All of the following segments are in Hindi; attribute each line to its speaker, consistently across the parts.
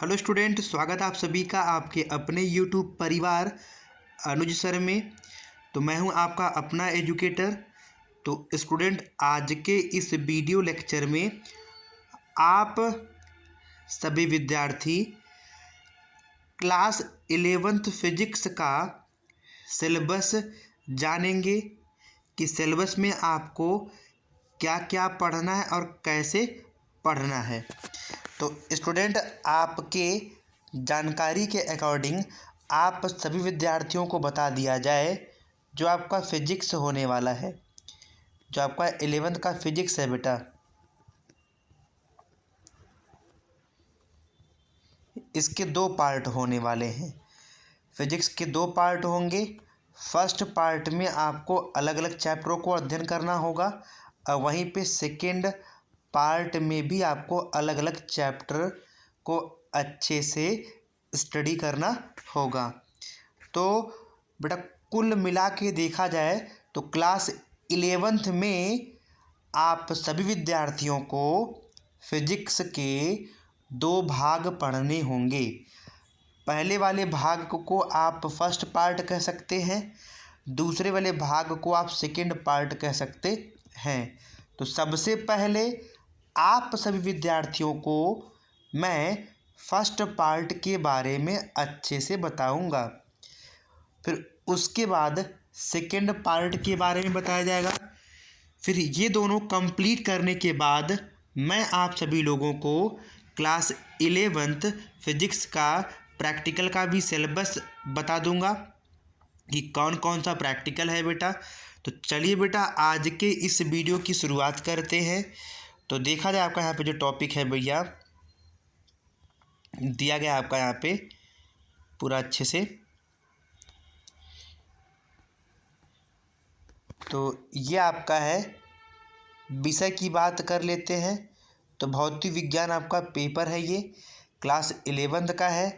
Speaker 1: हेलो स्टूडेंट, स्वागत है आप सभी का आपके अपने यूट्यूब परिवार अनुज सर में। तो मैं हूं आपका अपना एजुकेटर। तो स्टूडेंट, आज के इस वीडियो लेक्चर में आप सभी विद्यार्थी क्लास 11th फिजिक्स का सिलेबस जानेंगे कि सिलेबस में आपको क्या क्या पढ़ना है और कैसे पढ़ना है। तो स्टूडेंट, आपके जानकारी के अकॉर्डिंग आप सभी विद्यार्थियों को बता दिया जाए जो आपका फिजिक्स होने वाला है, जो आपका 11th का फिजिक्स है बेटा, इसके दो पार्ट होने वाले हैं। फिजिक्स के दो पार्ट होंगे। फर्स्ट पार्ट में आपको अलग अलग चैप्टरों को अध्ययन करना होगा और वहीं पे सेकेंड पार्ट में भी आपको अलग अलग चैप्टर को अच्छे से स्टडी करना होगा। तो बेटा, कुल मिला के देखा जाए तो क्लास 11th में आप सभी विद्यार्थियों को फिजिक्स के दो भाग पढ़ने होंगे। पहले वाले भाग को आप फर्स्ट पार्ट कह सकते हैं, दूसरे वाले भाग को आप सेकेंड पार्ट कह सकते हैं। तो सबसे पहले आप सभी विद्यार्थियों को मैं फर्स्ट पार्ट के बारे में अच्छे से बताऊंगा, फिर उसके बाद सेकेंड पार्ट के बारे में बताया जाएगा। फिर ये दोनों कंप्लीट करने के बाद मैं आप सभी लोगों को क्लास 11th फिजिक्स का प्रैक्टिकल का भी सिलेबस बता दूंगा कि कौन कौन सा प्रैक्टिकल है बेटा। तो चलिए बेटा, आज के इस वीडियो की शुरुआत करते हैं। तो देखा जाए आपका यहाँ पे जो टॉपिक है भैया दिया गया आपका यहाँ पे पूरा अच्छे से। तो ये आपका है, विषय की बात कर लेते हैं। तो भौतिक विज्ञान आपका पेपर है, ये क्लास 11th का है।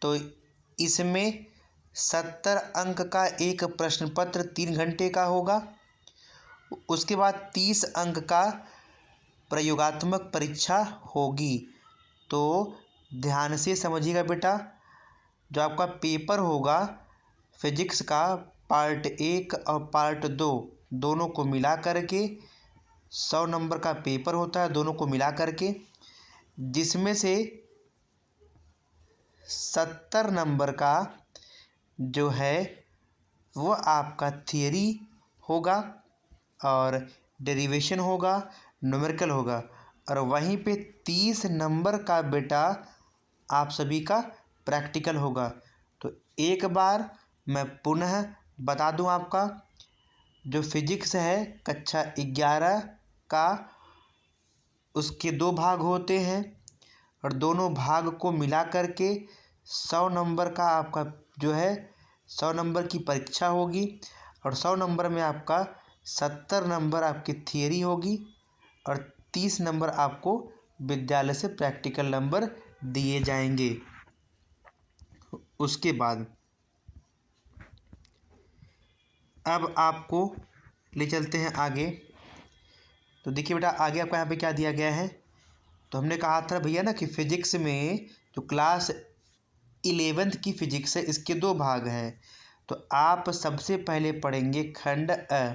Speaker 1: तो इसमें 70 अंक का एक प्रश्न पत्र 3 घंटे का होगा। उसके बाद 30 अंक का प्रयोगात्मक परीक्षा होगी। तो ध्यान से समझिएगा बेटा, जो आपका पेपर होगा फिजिक्स का पार्ट 1 और पार्ट 2 दोनों को मिला करके 100 नंबर का पेपर होता है, दोनों को मिला करके, जिसमें से 70 नंबर का जो है वो आपका थियरी होगा और डेरिवेशन होगा, न्यूमेरिकल होगा, और वहीं पे 30 नंबर का बेटा आप सभी का प्रैक्टिकल होगा। तो एक बार मैं पुनः बता दूं, आपका जो फिजिक्स है कक्षा 11 का, उसके दो भाग होते हैं और दोनों भाग को मिला करके 100 नंबर का आपका जो है 100 नंबर की परीक्षा होगी और 100 नंबर में आपका 70 नंबर आपकी थियरी होगी और 30 नंबर आपको विद्यालय से प्रैक्टिकल नंबर दिए जाएंगे। उसके बाद अब आपको ले चलते हैं आगे। तो देखिए बेटा, आगे आपका यहाँ पे क्या दिया गया है। तो हमने कहा था भैया ना कि फिजिक्स में जो क्लास 11th की फिजिक्स है इसके दो भाग हैं। तो आप सबसे पहले पढ़ेंगे खंड अ।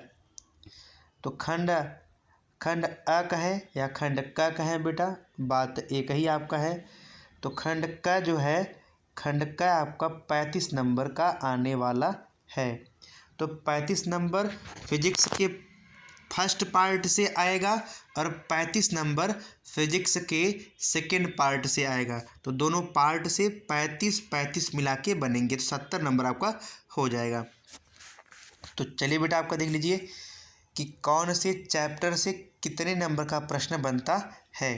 Speaker 1: तो खंड अ कहें या खंड क कहें बेटा, बात एक ही आपका है। तो खंड क जो है, खंड क आपका 35 नंबर का आने वाला है। तो 35 नंबर फिजिक्स के फर्स्ट पार्ट से आएगा और 35 नंबर फिजिक्स के सेकेंड पार्ट से आएगा। तो दोनों पार्ट से 35 मिला के बनेंगे, तो 70 नंबर आपका हो जाएगा। तो चलिए बेटा, आपका देख लीजिए कि कौन से चैप्टर से कितने नंबर का प्रश्न बनता है।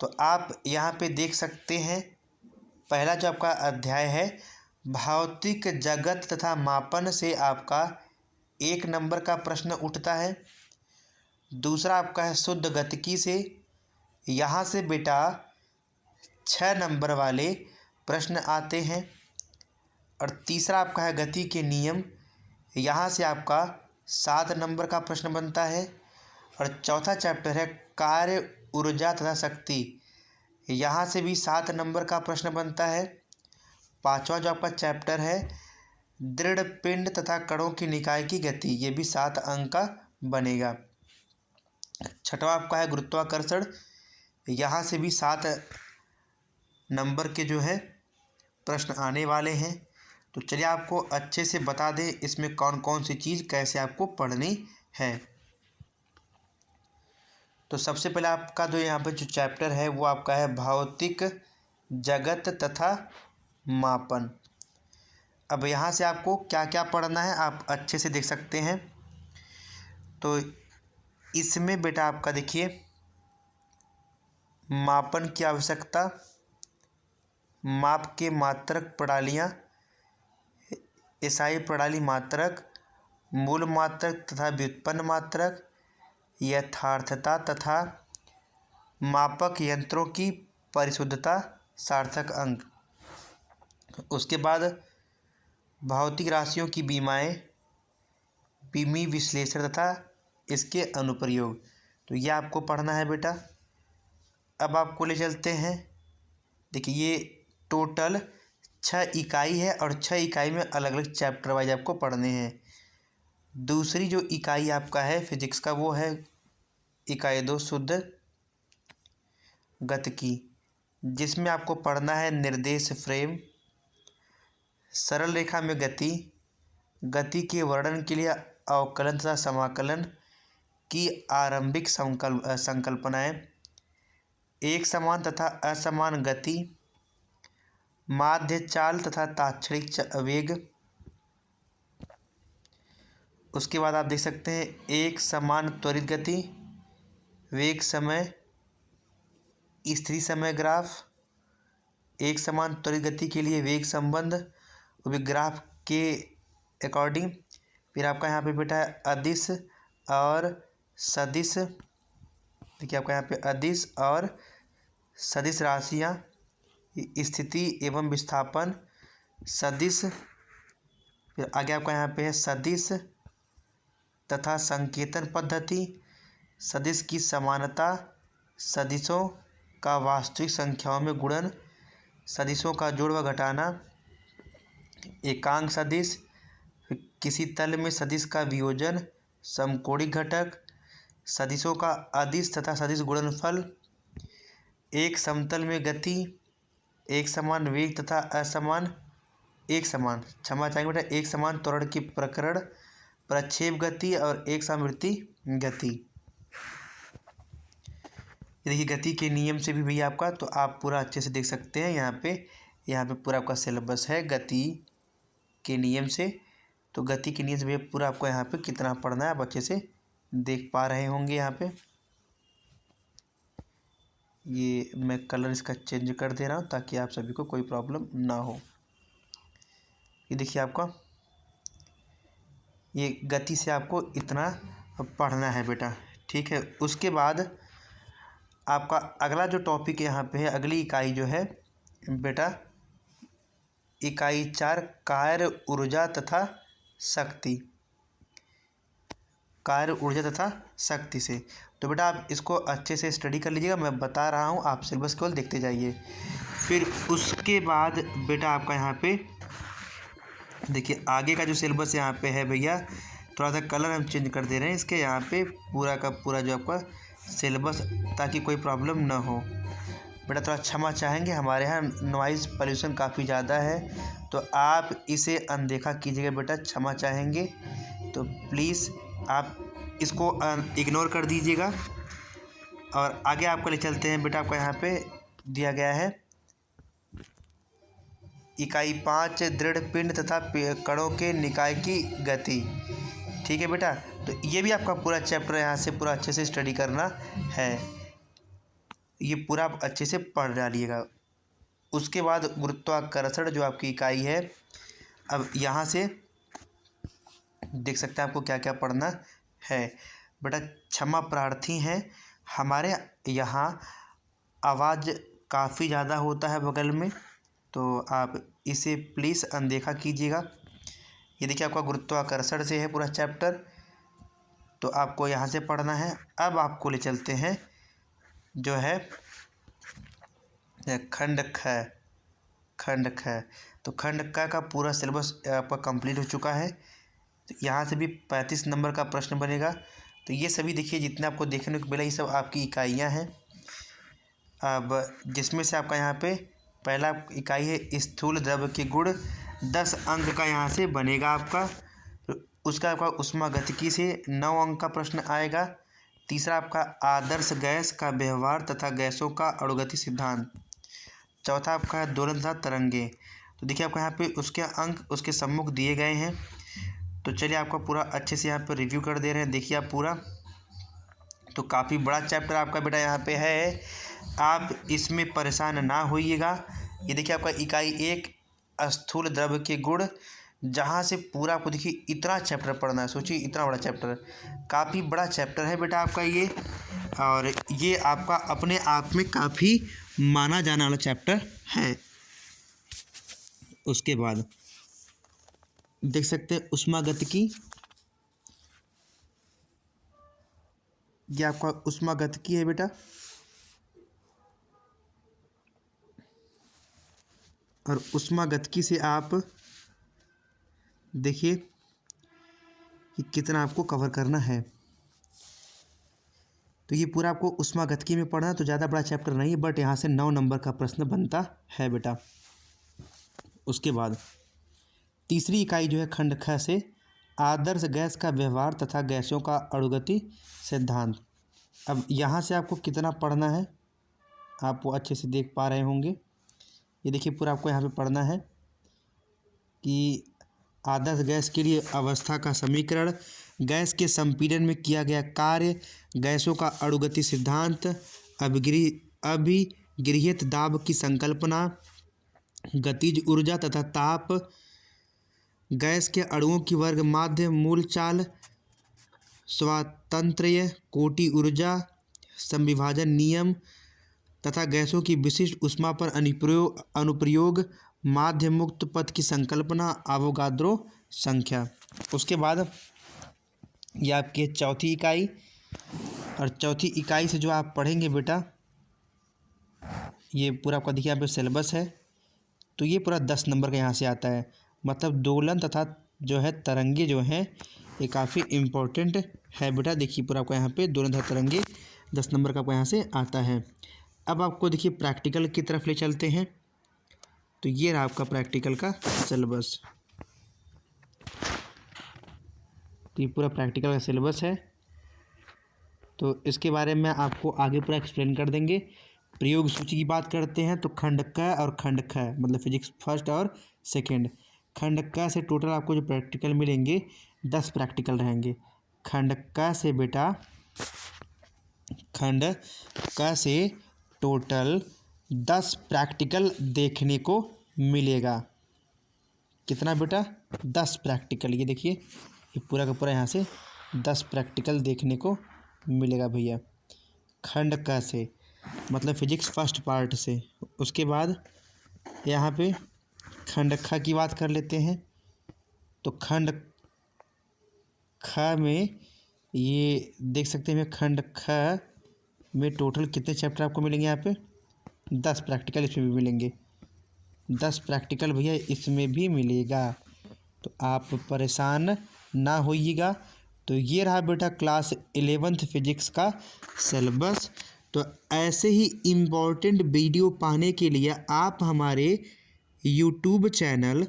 Speaker 1: तो आप यहाँ पे देख सकते हैं, पहला जो आपका अध्याय है भौतिक जगत तथा मापन से आपका 1 नंबर का प्रश्न उठता है। दूसरा आपका है शुद्ध गतिकी से, यहाँ से बेटा 6 नंबर वाले प्रश्न आते हैं। और तीसरा आपका है गति के नियम, यहाँ से आपका 7 नंबर का प्रश्न बनता है। और चौथा चैप्टर है कार्य, ऊर्जा तथा शक्ति, यहाँ से भी 7 नंबर का प्रश्न बनता है। 5वां जो आपका चैप्टर है दृढ़ पिंड तथा कणों की निकाय की गति, ये भी 7 अंक का बनेगा। 6वां आपका है गुरुत्वाकर्षण, यहाँ से भी 7 नंबर के जो है प्रश्न आने वाले हैं। तो चलिए आपको अच्छे से बता दें इसमें कौन कौन सी चीज़ कैसे आपको पढ़नी है। तो सबसे पहले आपका जो यहाँ पे जो चैप्टर है वो आपका है भौतिक जगत तथा मापन। अब यहाँ से आपको क्या क्या पढ़ना है आप अच्छे से देख सकते हैं। तो इसमें बेटा आपका देखिए मापन की आवश्यकता, माप के मात्रक प्रणालियाँ, एसआई प्रणाली मात्रक, मूल मात्रक तथा व्युत्पन्न मात्रक, यथार्थता तथा मापक यंत्रों की परिशुद्धता, सार्थक अंक। उसके बाद भौतिक राशियों की बीमाएँ, बीमी विश्लेषण तथा इसके अनुप्रयोग, तो ये आपको पढ़ना है बेटा। अब आपको ले चलते हैं, देखिए ये टोटल 6 इकाई है और 6 इकाई में अलग अलग चैप्टर वाइज आपको पढ़ने हैं। दूसरी जो इकाई आपका है फिजिक्स का वो है इकाई 2 शुद्ध गतिकी, जिसमें आपको पढ़ना है निर्देश फ्रेम, सरल रेखा में गति, गति के वर्णन के लिए अवकलन तथा समाकलन की आरंभिक संकल्पनाएं, एक समान तथा असमान गति, माध्य चाल तथा ताक्षणिक वेग। उसके बाद आप देख सकते हैं एक समान त्वरित गति, वेग समय, स्थिति समय ग्राफ, एक समान त्वरित गति के लिए वेग संबंध वो भी ग्राफ के अकॉर्डिंग। फिर आपका यहाँ पे बेटा है अदिश और सदिश, देखिए आपका यहाँ पे अदिश और सदिश राशियाँ, स्थिति एवं विस्थापन, सदिश। फिर आगे आपका यहाँ पे है सदिश तथा संकेतन पद्धति, सदिश की समानता, सदिशों का वास्तविक संख्याओं में गुणन, सदिशों का जोड़ व घटाना, एकांक सदिश, किसी तल में सदिश का वियोजन, समकोणिक घटक, सदिशों का अदिश तथा सदिश गुणनफल, एक समतल में गति, एक समान वेग तथा असमान एक समान क्षमा चाहेंगे बेटा एक समान त्वरण की प्रकरण, प्रक्षेप गति और एक समवृत्ति गति। देखिए गति के नियम से भी भैया आपका, तो आप पूरा अच्छे से देख सकते हैं यहाँ पे पूरा आपका सिलेबस है गति के नियम से। तो गति के नियम से भैया पूरा आपको यहाँ पे कितना पढ़ना है आप अच्छे से देख पा रहे होंगे। यहाँ पे ये मैं कलर इसका चेंज कर दे रहा हूँ ताकि आप सभी को कोई प्रॉब्लम ना हो। ये देखिए आपका ये गति से आपको इतना पढ़ना है बेटा, ठीक है। उसके बाद आपका अगला जो टॉपिक यहाँ पे है, अगली इकाई जो है बेटा इकाई 4 कार्य ऊर्जा तथा शक्ति, कार्य ऊर्जा तथा शक्ति से। तो बेटा आप इसको अच्छे से स्टडी कर लीजिएगा, मैं बता रहा हूँ आप सिलेबस केवल देखते जाइए। फिर उसके बाद बेटा आपका यहाँ पे देखिए आगे का जो सिलेबस यहाँ पे है भैया, थोड़ा सा कलर हम चेंज कर दे रहे हैं इसके यहाँ पे पूरा का पूरा जो आपका सिलेबस, ताकि कोई प्रॉब्लम ना हो। बेटा थोड़ा क्षमा चाहेंगे, हमारे यहाँ नॉइज़ पॉल्यूशन काफ़ी ज़्यादा है तो आप इसे अनदेखा कीजिएगा बेटा, क्षमा चाहेंगे। तो प्लीज़ आप इसको इग्नोर कर दीजिएगा। और आगे आपको ले चलते हैं बेटा, आपका यहाँ पे दिया गया है इकाई 5 दृढ़ पिंड तथा कणों के निकाय की गति, ठीक है बेटा। तो ये भी आपका पूरा चैप्टर यहाँ से पूरा अच्छे से स्टडी करना है, ये पूरा आप अच्छे से पढ़ डालिएगा। उसके बाद गुरुत्वाकर्षण जो आपकी इकाई है, अब यहाँ से देख सकते हैं आपको क्या क्या पढ़ना है बेटा। क्षमा प्रार्थी हैं, हमारे यहाँ आवाज़ काफ़ी ज़्यादा होता है बगल में, तो आप इसे प्लीज़ अनदेखा कीजिएगा। ये देखिए आपका गुरुत्वाकर्षण से है पूरा चैप्टर, तो आपको यहाँ से पढ़ना है। अब आपको ले चलते हैं जो है खंड ख। तो खंड क का पूरा सिलेबस आपका कंप्लीट हो चुका है। तो यहाँ से भी 35 नंबर का प्रश्न बनेगा। तो ये सभी देखिए जितने आपको देखने को मिला ये सब आपकी इकाइयाँ हैं। अब जिसमें से आपका यहाँ पे पहला इकाई है स्थूल द्रव्य के गुण, 10 अंक का यहाँ से बनेगा आपका। तो उसका आपका ऊष्मागतिकी से 9 अंक का प्रश्न आएगा। तीसरा आपका आदर्श गैस का व्यवहार तथा गैसों का अणुगति सिद्धांत। चौथा आपका है दोलन तथा तरंगे। तो देखिए आपका यहाँ पे उसके अंक उसके सम्मुख दिए गए हैं। तो चलिए आपका पूरा अच्छे से यहाँ पर रिव्यू कर दे रहे हैं। देखिए आप पूरा, तो काफ़ी बड़ा चैप्टर आपका बेटा यहाँ पे है, आप इसमें परेशान ना होइएगा। ये देखिए आपका इकाई 1 स्थूल द्रव्य के गुण, जहाँ से पूरा आपको देखिए इतना चैप्टर पढ़ना है। सोचिए इतना बड़ा चैप्टर, काफ़ी बड़ा चैप्टर है बेटा आपका ये, और ये आपका अपने आप में काफ़ी माना जाने वाला चैप्टर है। उसके बाद देख सकते हैं ऊष्मागतिकी, ये आपका ऊष्मागतिकी है बेटा। और ऊष्मागतिकी से आप देखिए कि कितना आपको कवर करना है। तो ये पूरा आपको ऊष्मागतिकी में पढ़ना है, तो ज़्यादा बड़ा चैप्टर नहीं है, बट यहाँ से 9 नंबर का प्रश्न बनता है बेटा। उसके बाद तीसरी इकाई जो है खंड ख से आदर्श गैस का व्यवहार तथा गैसों का अणुगति सिद्धांत। अब यहाँ से आपको कितना पढ़ना है आप वो अच्छे से देख पा रहे होंगे। ये देखिए पूरा आपको यहाँ पे पढ़ना है कि आदर्श गैस के लिए अवस्था का समीकरण, गैस के संपीड़न में किया गया कार्य, गैसों का अणुगति सिद्धांत, अभिगृहित दाब की संकल्पना, गतिज ऊर्जा तथा ताप, गैस के अणुओं की वर्ग माध्य मूल चाल, स्वातंत्र्य कोटि ऊर्जा, संविभाजन नियम तथा गैसों की विशिष्ट ऊष्मा पर अनुप्रयोग, माध्य मुक्त पथ की संकल्पना, अवोगाद्रो संख्या। उसके बाद ये आपकी चौथी इकाई, और चौथी इकाई से जो आप पढ़ेंगे बेटा, ये पूरा आपका देखिए यहाँ पे सिलेबस है। तो ये पूरा 10 नंबर का यहाँ से आता है, मतलब दोलन तथा जो है तरंगे जो हैं ये काफ़ी इम्पोर्टेंट है बेटा। देखिए पूरा आपको यहाँ पे दोलन तथा तरंगे 10 नंबर का आपको यहाँ से आता है। अब आपको देखिए प्रैक्टिकल की तरफ ले चलते हैं। तो ये रहा आपका प्रैक्टिकल का सिलेबस। तो ये पूरा प्रैक्टिकल का सिलेबस है, तो इसके बारे में आपको आगे पूरा एक्सप्लेन कर देंगे। प्रयोग सूची की बात करते हैं तो खंड क और खंड ख, मतलब फिजिक्स फर्स्ट और सेकंड। खंड क से टोटल आपको जो प्रैक्टिकल मिलेंगे 10 प्रैक्टिकल रहेंगे। खंड क से बेटा, खंड क से टोटल 10 प्रैक्टिकल देखने को मिलेगा। कितना बेटा? 10 प्रैक्टिकल। ये देखिए ये पूरा का पूरा यहाँ से 10 प्रैक्टिकल देखने को मिलेगा भैया, खंड क से, मतलब फिजिक्स फर्स्ट पार्ट से। उसके बाद यहाँ पे खंड ख की बात कर लेते हैं। तो खंड ख में ये देख सकते हैं, खंड ख में टोटल कितने चैप्टर आपको मिलेंगे? यहाँ पे 10 प्रैक्टिकल इसमें भी मिलेंगे, 10 प्रैक्टिकल भैया इसमें भी मिलेगा, तो आप परेशान ना होइएगा। तो ये रहा बेटा क्लास 11th फिजिक्स का सिलेबस। तो ऐसे ही इम्पोर्टेंट वीडियो पाने के लिए आप हमारे यूट्यूब चैनल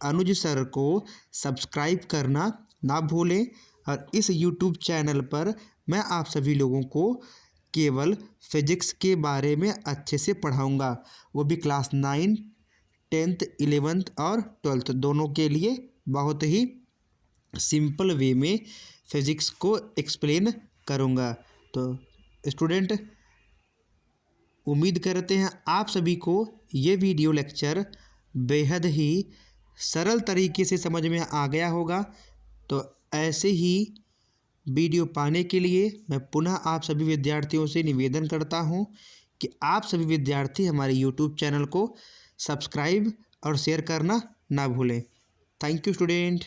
Speaker 1: अनुज सर को सब्सक्राइब करना ना भूलें। और इस यूट्यूब चैनल पर मैं आप सभी लोगों को केवल फिजिक्स के बारे में अच्छे से पढ़ाऊँगा, वो भी क्लास 9, 10th, 11th और 12th दोनों के लिए बहुत ही सिंपल वे में फिजिक्स को एक्सप्लेन करूँगा। तो स्टूडेंट, उम्मीद करते हैं आप सभी को ये वीडियो लेक्चर बेहद ही सरल तरीके से समझ में आ गया होगा। तो ऐसे ही वीडियो पाने के लिए मैं पुनः आप सभी विद्यार्थियों से निवेदन करता हूं कि आप सभी विद्यार्थी हमारे यूट्यूब चैनल को सब्सक्राइब और शेयर करना ना भूलें। Thank you student.